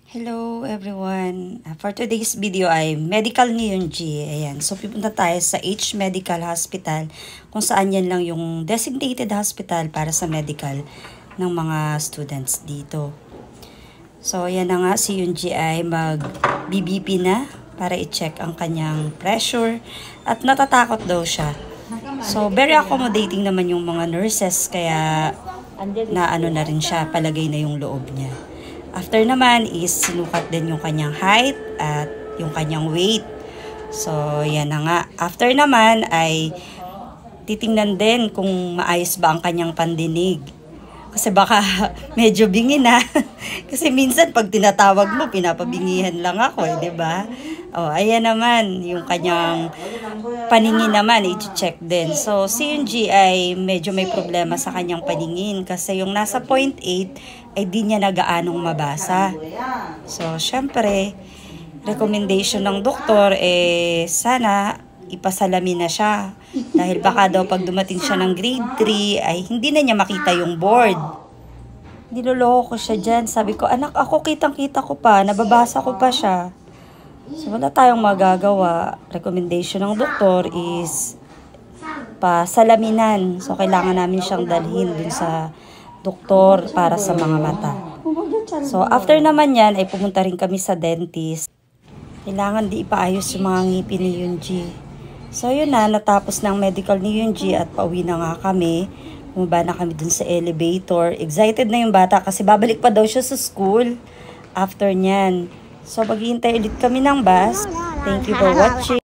Hello everyone! For today's video ay medical ni Yunji. Ayan. So pupunta tayo sa H Medical Hospital kung saan yan lang yung designated hospital para sa medical ng mga students dito. So ayan na nga, si Yunji ay mag-BBP na para i-check ang kanyang pressure at natatakot daw siya. So very accommodating naman yung mga nurses kaya naano na rin siya, palagay na yung loob niya. After naman is sinukat din yung kanyang height at yung kanyang weight. So, yan na nga. After naman ay titingnan din kung maayos ba ang kanyang pandinig. Kasi baka medyo bingi na. Kasi minsan pag tinatawag mo, pinapabingihan lang ako di ba? Oh, ayan naman, yung kanyang paningin naman, i-check din. So, si Yunji ay medyo may problema sa kanyang paningin kasi yung nasa 0.8 ay di niya nagaanong mabasa. So, syempre, recommendation ng doktor sana ipasalamin na siya. Dahil baka daw pag dumating siya ng grade 3 ay hindi na niya makita yung board. Niloloko ko siya dyan. Sabi ko, anak, ako kitang-kita ko pa, nababasa ko pa siya. So, wala tayong magagawa. Recommendation ng doktor is pasalaminan. So, kailangan namin siyang dalhin dun sa doktor para sa mga mata. So, after naman yan, ay pumunta rin kami sa dentist. Kailangan di ipaayos yung mga ngipin ni Yunji. So, yun na, natapos ng medical ni Yunji at pauwi na nga kami. Bumaba na kami dun sa elevator. Excited na yung bata kasi babalik pa daw siya sa school after nyan. So, maghihintay ulit kami ng bus. Thank you for watching.